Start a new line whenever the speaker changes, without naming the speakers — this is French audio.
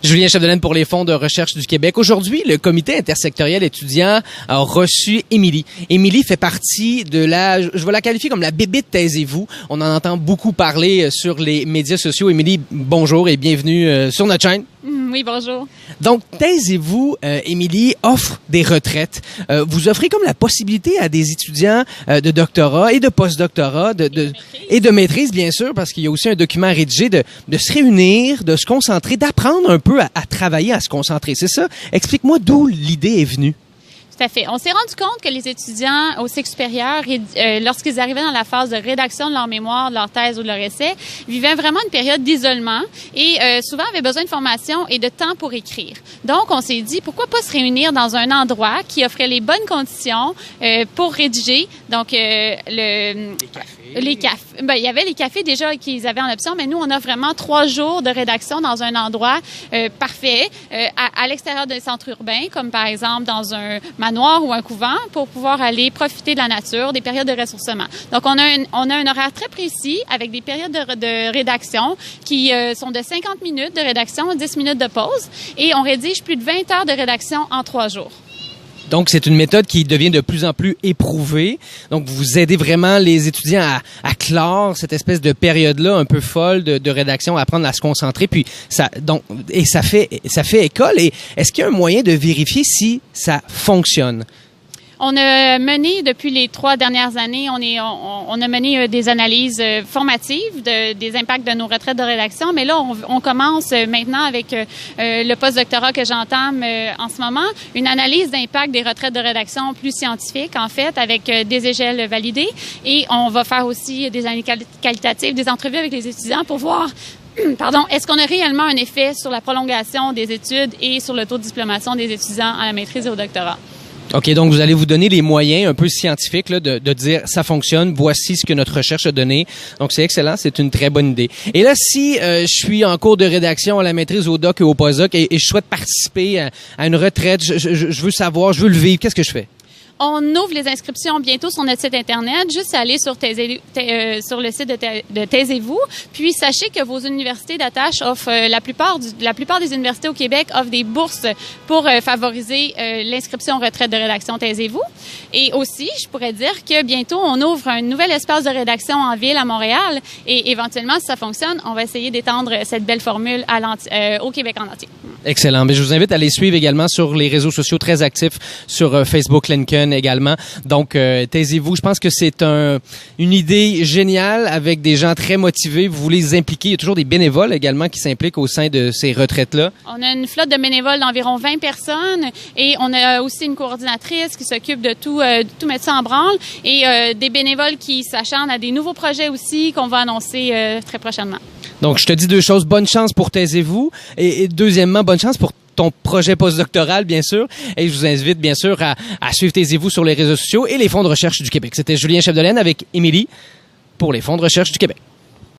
Julien Chapdelaine pour les fonds de recherche du Québec. Aujourd'hui, le comité intersectoriel étudiant a reçu Émilie. Émilie fait partie de je vais la qualifier comme la bébite Taisez-vous. On en entend beaucoup parler sur les médias sociaux. Émilie, bonjour et bienvenue sur notre chaîne.
Oui, bonjour.
Donc, Taisez-vous, Émilie, offre des retraites. Vous offrez comme la possibilité à des étudiants de doctorat et de post-doctorat et de maîtrise, bien sûr, parce qu'il y a aussi un document rédigé de se réunir, de se concentrer, d'apprendre un peu à travailler, à se concentrer. C'est ça? Explique-moi d'où l'idée est venue.
Tout à fait. On s'est rendu compte que les étudiants au cycle supérieur, lorsqu'ils arrivaient dans la phase de rédaction de leur mémoire, de leur thèse ou de leur essai, vivaient vraiment une période d'isolement et souvent avaient besoin de formation et de temps pour écrire. Donc, on s'est dit, pourquoi pas se réunir dans un endroit qui offrait les bonnes conditions pour rédiger. Donc, les cafés. Ben, il y avait les cafés déjà qu'ils avaient en option, mais nous, on a vraiment 3 jours de rédaction dans un endroit parfait, à l'extérieur des centres urbains, comme par exemple dans un manoir ou un couvent, pour pouvoir aller profiter de la nature, des périodes de ressourcement. Donc, on a un horaire très précis avec des périodes de rédaction qui sont de 50 minutes de rédaction, 10 minutes de pause, et on rédige plus de 20 heures de rédaction en 3 jours.
Donc, c'est une méthode qui devient de plus en plus éprouvée. Donc, vous aidez vraiment les étudiants à clore cette espèce de période-là un peu folle de rédaction, à apprendre à se concentrer. Puis, ça fait école. Et est-ce qu'il y a un moyen de vérifier si ça fonctionne?
On a mené, depuis les 3 dernières années, on a mené des analyses formatives des impacts de nos retraites de rédaction, mais là, on commence maintenant avec le post-doctorat que j'entame en ce moment, une analyse d'impact des retraites de rédaction plus scientifique, en fait, avec des échelles validées, et on va faire aussi des analyses qualitatives, des entrevues avec les étudiants pour voir est-ce qu'on a réellement un effet sur la prolongation des études et sur le taux de diplomation des étudiants à la maîtrise et au doctorat.
OK, donc vous allez vous donner les moyens un peu scientifiques là, de dire ça fonctionne, voici ce que notre recherche a donné. Donc c'est excellent, c'est une très bonne idée. Et là, si je suis en cours de rédaction à la maîtrise au doc et au postdoc et je souhaite participer à une retraite, je veux savoir, je veux le vivre, qu'est-ce que je fais?
On ouvre les inscriptions bientôt sur notre site Internet. Juste aller sur le site de Taisez-vous. Puis, sachez que vos universités d'attache offrent, la plupart des universités au Québec offrent des bourses pour favoriser l'inscription retraite de rédaction Taisez-vous. Et aussi, je pourrais dire que bientôt, on ouvre un nouvel espace de rédaction en ville à Montréal. Et éventuellement, si ça fonctionne, on va essayer d'étendre cette belle formule au Québec en entier.
Excellent. Mais je vous invite à les suivre également sur les réseaux sociaux très actifs, sur Facebook, LinkedIn également. Donc, Taisez-vous. Je pense que c'est une idée géniale avec des gens très motivés. Vous voulez les impliquer. Il y a toujours des bénévoles également qui s'impliquent au sein de ces retraites-là.
On a une flotte de bénévoles d'environ 20 personnes et on a aussi une coordinatrice qui s'occupe de tout mettre ça en branle et des bénévoles qui s'acharnent à des nouveaux projets aussi qu'on va annoncer très prochainement.
Donc, je te dis 2 choses. Bonne chance pour Taisez-vous et deuxièmement, bonne chance pour ton projet postdoctoral, bien sûr. Et je vous invite, bien sûr, à suivre Taisez-vous sur les réseaux sociaux et les fonds de recherche du Québec. C'était Julien Chapdelaine avec Émilie pour les fonds de recherche du Québec.